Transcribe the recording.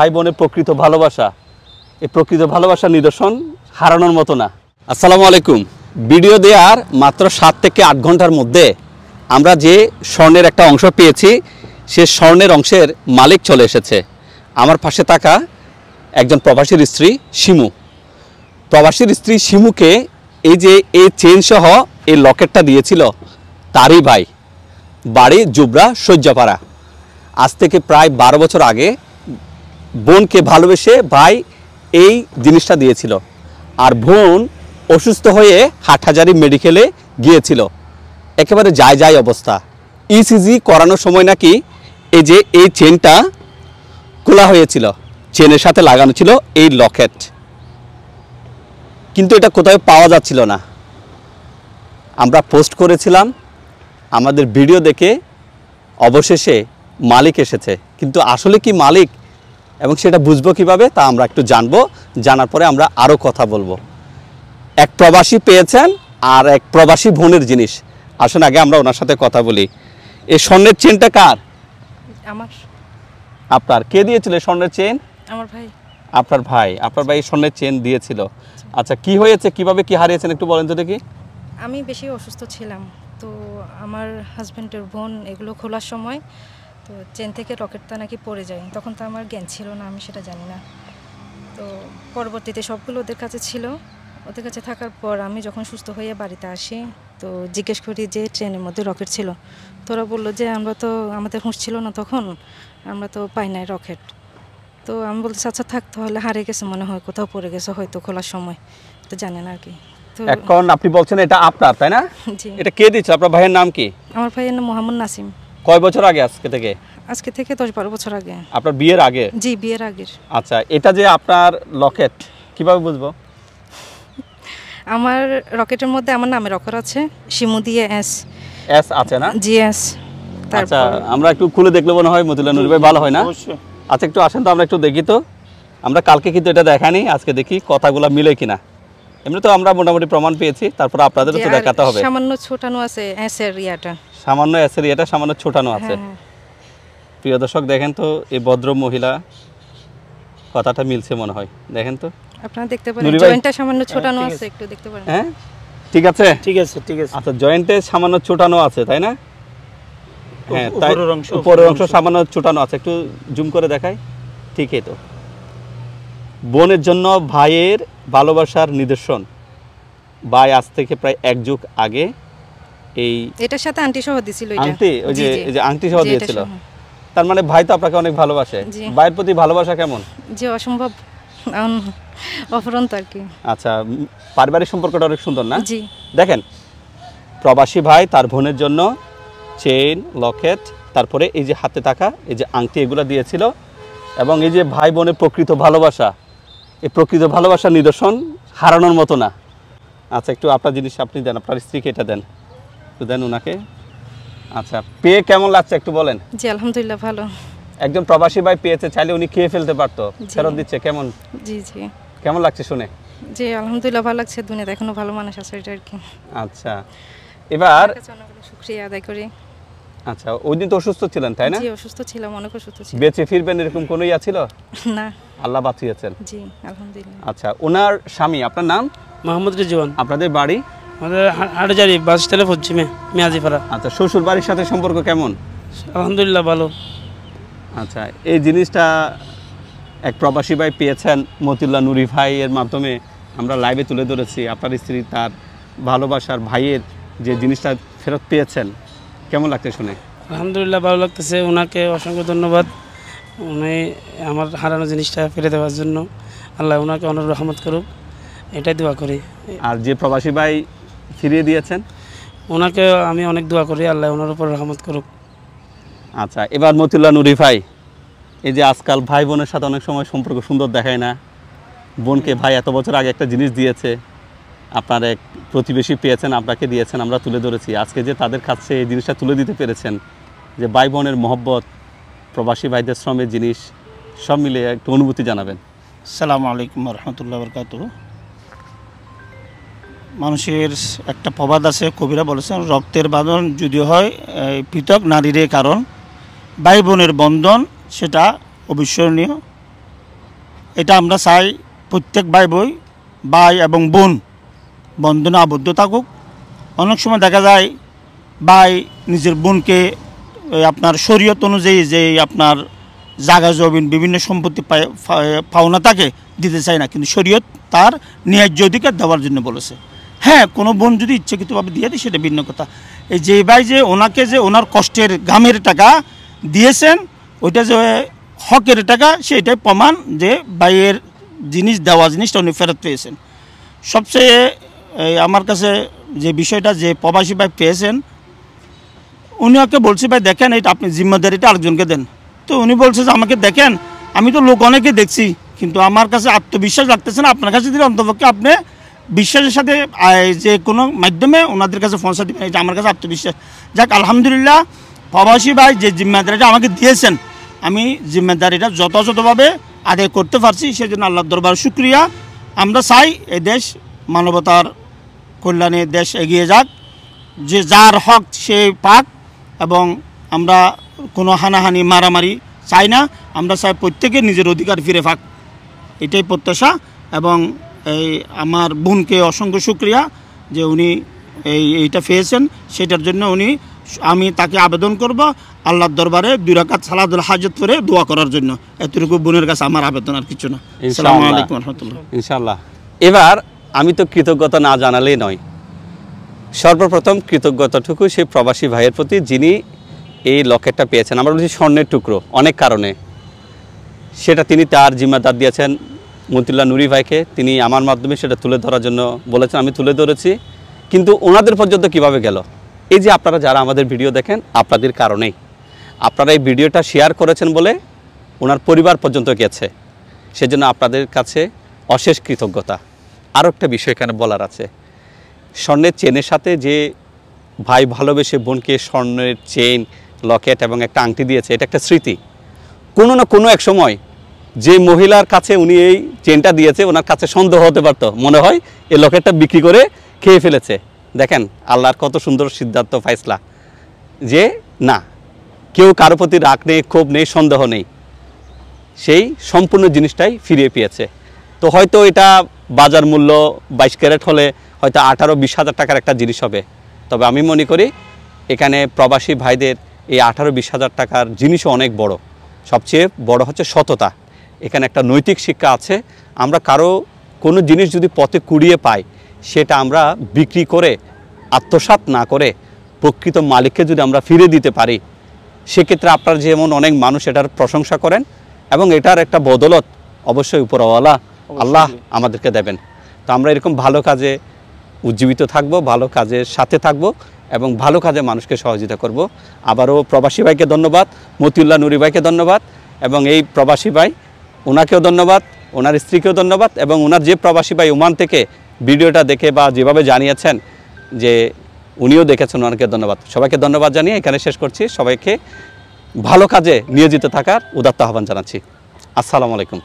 ভাই বোনের প্রকৃত ভালোবাসা, এই প্রকৃত ভালোবাসার নিদর্শন হারানোর মতো না। আসসালামু আলাইকুম। ভিডিও দেওয়ার মাত্র 7 থেকে 8 ঘন্টার মধ্যে আমরা যে স্বর্ণের একটা অংশ পেয়েছি, সে স্বর্ণের অংশের মালিক চলে এসেছে। আমার পাশে থাকা একজন প্রবাসীর স্ত্রী শিমু। প্রবাসীর স্ত্রী শিমুকে এই যে এই চেইন সহ এই লকেটটা দিয়েছিল তারই ভাই, বাড়ি জুবরা সহ্যপাড়া। আজ থেকে প্রায় 12 বছর আগে বোনকে ভালোবেসে ভাই এই জিনিসটা দিয়েছিল। আর বোন অসুস্থ হয়ে হাটহাজারী মেডিকেলে গিয়েছিল, একেবারে যায় অবস্থা। ইসিজি করানোর সময় নাকি এই যে এই চেনটা খোলা হয়েছিল, চেনের সাথে লাগানো ছিল এই লকেট, কিন্তু এটা কোথাও পাওয়া যাচ্ছিল না। আমরা পোস্ট করেছিলাম, আমাদের ভিডিও দেখে অবশেষে মালিক এসেছে, কিন্তু আসলে কি মালিক এবং সেটা বুঝবো কিভাবে তা আমরা একটু জানবো। জানার পরে আমরা আরও কথা বলবো। এক প্রবাসী পেয়েছেন আর এক প্রবাসী বোনের জিনিস। আসুন আগে আমরা ওনার সাথে কথা বলি। এই স্বর্ণের চেনটা কার? আমার। আপনার? কে দিয়েছিল স্বর্ণের চেন? আমার ভাই। আপনার ভাই? আপনার ভাই স্বর্ণের চেন দিয়েছিল। আচ্ছা, কি হয়েছে, কিভাবে কি হারিয়েছেন একটু বলেন তো দেখি। আমি বেশি অসুস্থ ছিলাম, তো আমার হাজব্যান্ডের বোন এগুলো খোলার সময় তো চেন থেকে রকেটটা নাকি পড়ে যায়। তখন তো আমার জ্ঞান ছিল না, আমি সেটা জানি না। তো পরবর্তীতে সবগুলো ওদের কাছে ছিল। ওদের কাছে থাকার পর আমি যখন সুস্থ হয়ে বাড়িতে আসি, তো জিজ্ঞেস করি যে ট্রেনের মধ্যে রকেট ছিল। তোরা বললো যে আমরা তো, আমাদের হুঁশ ছিল না তখন, আমরা তো পাই নাই রকেট। তো আমি বলতেছি আচ্ছা থাক, তাহলে হারিয়ে গেছে মনে হয়, কোথাও পড়ে গেছে হয়তো খোলার সময়, তো জানেন আর কি। তো এখন আপনি বলছেন এটা আপনার, তাই না? জি। এটা কে দিয়েছে? আপনার ভাইয়ের নাম কি? আমার ভাইয়ের নাম মোহাম্মদ নাসিম। কয় বছর আগে? আজকে থেকে 10-12 বছর আগে। আপনার বিয়ের আগে? জি, বিয়ের আগের। আচ্ছা, এটা যে আপনার লকেট, কিভাবে বুঝবো? আমার রকেটের মধ্যে আমার নামের অক্ষর আছে, শিমু দিয়ে এস আছে না? G S. আচ্ছা, আমরা একটু খুলে দেখলে মনে হয় মতিউল্লাহ নূরী ভাই ভালো হয় না? আচ্ছা, একটু আসেন তো, আমরা একটু দেখি তো। আমরা কালকে কিন্তু এটা দেখানি, আজকে দেখি কথাগুলো মিলে কিনা। এমনি তো আমরা মোটামুটি প্রমাণ পেয়েছি, তারপর আপনাদেরও তো দেখাতে হবে। সামান্য ছোটানো আছে এস এর ইয়াটা, সামান্য এস এর ইয়াটা সামান্য ছোটানো আছে। প্রিয় দর্শক দেখেন তো, এই ভদ্র মহিলা কথাটা মিলছে মনে হয়, দেখেন তো। আপনারা দেখতে পারেন জয়েন্টটা সামান্য ছোটানো আছে, একটু দেখতে পারেন। হ্যাঁ, ঠিক আছে। আচ্ছা, জয়েন্টে সামান্য ছোটানো আছে, তাই না? হ্যাঁ, উপরের অংশ সামান্য ছোটানো আছে। একটু জুম করে দেখাই। ঠিকই তো। বোনের জন্য ভাইয়ের ভালোবাসার নিদর্শন। ভাই আজ থেকে প্রায় 1 যুগ আগে এই এটার সাথে আংটি সহ দিছিল। এটা আংটি, ওই যে আংটি সহ দিয়েছিল। তার মানে ভাই তো আপনাকে অনেক ভালোবাসে। ভাইয়ের প্রতি ভালোবাসা কেমন? যে অসম্ভব, অফুরন্ত আর কি। আচ্ছা, পারিবারিক সম্পর্কটা অনেক সুন্দর না? জি। দেখেন, প্রবাসী ভাই তার বোনের জন্য চেইন, লকেট, তারপরে এই যে হাতে থাকা এই যে আংটি, এগুলো দিয়েছিল। এবং এই যে ভাই বোনের প্রকৃত ভালোবাসা, এই প্রকৃত ভালোবাসার নিদর্শন হারানোর মতো না। আচ্ছা, একটু আপনার জিনিস আপনি দেন, আপনার স্ত্রীকে এটা দেন, একটু দেন ওনাকে। আচ্ছা, পেয়ে কেমন লাগছে একটু বলেন। জি আলহামদুলিল্লাহ ভালো। একজন প্রবাসী ভাই পেয়েছে, চাইলে উনি খেয়ে ফেলতে পারতো, ফেরত দিচ্ছে, কেমন? জি জি। কেমন লাগছে শুনে? জি আলহামদুলিল্লাহ ভালো লাগছে, দুনিয়াতে এখনো ভালো মানুষ আছে এটা আর কি। আচ্ছা, এবার শুকরিয়া আদায় করি। আচ্ছা, ওই দিন তো অসুস্থ ছিলেন, তাই না? জি অসুস্থ ছিলাম, অনেক অসুস্থ ছিলাম। বেঁচে ফিরবেন এরকম কোনো ইয়া ছিল না? আল্লাহ বাঁচিয়েছেন। জি আলহামদুলিল্লাহ। আচ্ছা, ওনার স্বামী, আপনার নাম? মোহাম্মদ রিজওয়ান। আপনাদের বাড়ি? আমাদের হাটহাজারী বাস স্ট্যান্ডে পশ্চিমে মিয়াজিপাড়া। আচ্ছা, শ্বশুর বাড়ির সাথে সম্পর্ক কেমন? আলহামদুলিল্লাহ ভালো। আচ্ছা, এই জিনিসটা এক প্রবাসী ভাই পেয়েছেন, মতিউল্লাহ নূরী ভাইয়ের মাধ্যমে আমরা লাইভে তুলে ধরেছি। আপনার স্ত্রী তার ভালোবাসার ভাইয়ের যে জিনিসটা ফেরত পেয়েছেন, কেমন লাগছে শুনে? আলহামদুলিল্লাহ ভালো লাগতেছে। ওনাকে অসংখ্য ধন্যবাদ, উনি আমার হারানো জিনিসটা ফিরে দেওয়ার জন্য। আল্লাহ ওনাকে অনেক রহমত করুক, এটাই দোয়া করি। আর যে প্রবাসী ভাই ফিরিয়ে দিয়েছেন, ওনাকে আমি অনেক দোয়া করি, আল্লাহ ওনার উপর রহমত করুক। আচ্ছা, এবার মতিউল্লাহ নূরী ভাই, এই যে আজকাল ভাই বোনের সাথে অনেক সময় সম্পর্ক সুন্দর দেখায় না। বোনকে ভাই এত বছর আগে একটা জিনিস দিয়েছে, আপনার এক প্রতিবেশী পেয়েছেন, আপনাকে দিয়েছেন, আমরা তুলে ধরেছি। আজকে যে তাদের কাছে এই জিনিসটা তুলে দিতে পেরেছেন, যে ভাই বোনের মহব্বত, প্রবাসী ভাইদের শ্রমের জিনিস, সব মিলে একটু অনুভূতি জানাবেন। আসসালামু আলাইকুম রহমতুল্লাহ বরকাতুহু। মানুষের একটা প্রবাদ আছে, কবিরা বলেছেন, রক্তের বাঁধন যদি হয় পৃথক নারীর কারণ, ভাই বোনের বন্ধন সেটা অবিস্মরণীয়। এটা আমরা চাই প্রত্যেক ভাই এবং বোন বন্ধনে আবদ্ধ থাকুক। অনেক সময় দেখা যায় ভাই নিজের বোনকে আপনার শরীয়ত অনুযায়ী যে আপনার জাগা জমিন বিভিন্ন সম্পত্তি পাওনা তাকে দিতে চায় না, কিন্তু শরীয়ত তার ন্যায্য অধিকার দেওয়ার জন্য বলেছে। হ্যাঁ, কোনো বোন যদি ইচ্ছাকৃতভাবে দিয়ে দেয় সেটা ভিন্ন কথা। এই যে ভাই যে ওনাকে যে ওনার কষ্টের ঘামের টাকা দিয়েছেন, ওইটা যে হকের টাকা, সেটাই প্রমাণ যে ভাইয়ের জিনিস দেওয়া জিনিসটা উনি ফেরত পেয়েছেন। সবচেয়ে আমার কাছে যে বিষয়টা যে প্রবাসী ভাই পেয়েছেন, উনি ওকে বলছে ভাই দেখেন এটা আপনি জিম্মেদারিটা আরেকজনকে দেন। তো উনি বলছে যে আমাকে দেখেন, আমি তো লোক অনেকে দেখছি, কিন্তু আমার কাছে আত্মবিশ্বাস রাখতেছে না, আপনার কাছে দিলে অন্তপক্ষে আপনি বিশ্বাসের সাথে যে কোনো মাধ্যমে ওনাদের কাছে পৌঁছা দেবেন, এটা আমার কাছে আত্মবিশ্বাস। যাক, আলহামদুলিল্লাহ প্রবাসী ভাই যে জিম্মেদারিটা আমাকে দিয়েছেন, আমি জিম্মেদারিটা যথাযথভাবে আদায় করতে পারছি, সেজন্য আল্লাহর দরবারে শুকরিয়া। আমরা চাই এই দেশ মানবতার কল্যাণে দেশ এগিয়ে যাক, যে যার হক সে পাক, এবং আমরা কোনো হানাহানি মারামারি চাই না। আমরা চাই প্রত্যেকে নিজের অধিকার ফিরে পাক, এটাই প্রত্যাশা। এবং এই আমার বোনকে অসংখ্য শুকরিয়া যে উনি এইটা পেয়েছেন, সেটার জন্য আমি তাকে আবেদন করব আল্লাহর দরবারে 2 রাকাত সালাতুল হাজত করে দোয়া করার জন্য। এতটুকু বোনের কাছে আমার আবেদন, আর কিছু না। আসসালামু আলাইকুম ওয়া রাহমাতুল্লাহ। ইনশাআল্লাহ। এবার আমি তো কৃতজ্ঞতা না জানালেই নয়। সর্বপ্রথম কৃতজ্ঞতাটুকু সেই প্রবাসী ভাইয়ের প্রতি যিনি এই লকেটটা পেয়েছেন। আমরা বলছি স্বর্ণের টুকরো, অনেক কারণে সেটা তিনি তার জিম্মাদার দিয়েছেন মতিউল্লাহ নুরি ভাইকে। তিনি আমার মাধ্যমে সেটা তুলে ধরার জন্য বলেছেন, আমি তুলে ধরেছি। কিন্তু ওনাদের পর্যন্ত কিভাবে গেল? এই যে আপনারা যারা আমাদের ভিডিও দেখেন, আপনাদের কারণেই, আপনারা এই ভিডিওটা শেয়ার করেছেন বলে ওনার পরিবার পর্যন্ত গেছে, সেজন্য আপনাদের কাছে অশেষ কৃতজ্ঞতা। আরও একটা বিষয় এখানে বলার আছে, স্বর্ণের চেনের সাথে যে ভাই ভালোবেসে বোনকে স্বর্ণের চেন, লকেট এবং একটা আংটি দিয়েছে, এটা একটা স্মৃতি। কোনো না কোনো এক সময় যে মহিলার কাছে উনি এই চেনটা দিয়েছে, ওনার কাছে সন্দেহ হতে পারত, মনে হয় এই লকেটটা বিক্রি করে খেয়ে ফেলেছে। দেখেন আল্লাহর কত সুন্দর সিদ্ধান্ত, ফাইসলা, যে না, কেউ কারো প্রতি রাগ নেই, ক্ষোভ নেই, সন্দেহ নেই, সেই সম্পূর্ণ জিনিসটাই ফিরিয়ে পেয়েছে। তো হয়তো এটা বাজার মূল্য 22 ক্যারেট হলে হয়তো 18-20 হাজার টাকার একটা জিনিস হবে, তবে আমি মনে করি এখানে প্রবাসী ভাইদের এই 18-20 হাজার টাকার জিনিসও অনেক বড়। সবচেয়ে বড় হচ্ছে সততা। এখানে একটা নৈতিক শিক্ষা আছে। আমরা কোনো জিনিস যদি পথে কুড়িয়ে পাই, সেটা আমরা বিক্রি করে আত্মসাৎ না করে প্রকৃত মালিককে যদি আমরা ফিরে দিতে পারি, সেক্ষেত্রে আপনার যেমন অনেক মানুষ এটার প্রশংসা করেন, এবং এটার একটা বদলত অবশ্যই উপরওয়ালা আল্লাহ আমাদেরকে দেবেন। তো আমরা এরকম ভালো কাজে উজ্জীবিত থাকব, ভালো কাজের সাথে থাকব, এবং ভালো কাজে মানুষকে সহযোগিতা করব। আবারও প্রবাসী ভাইকে ধন্যবাদ, মতিউল্লাহ নুরি ভাইকে ধন্যবাদ, এবং এই প্রবাসী ভাই ওনাকেও ধন্যবাদ, ওনার স্ত্রীকেও ধন্যবাদ, এবং ওনার যে প্রবাসী ভাই ওমান থেকে ভিডিওটা দেখে বা যেভাবে জানিয়েছেন যে উনিও দেখেছেন, ওনাকে ধন্যবাদ। সবাইকে ধন্যবাদ জানিয়ে এখানে শেষ করছি। সবাইকে ভালো কাজে নিয়োজিত থাকার উদাত্ত আহ্বান জানাচ্ছি। আসসালামু আলাইকুম।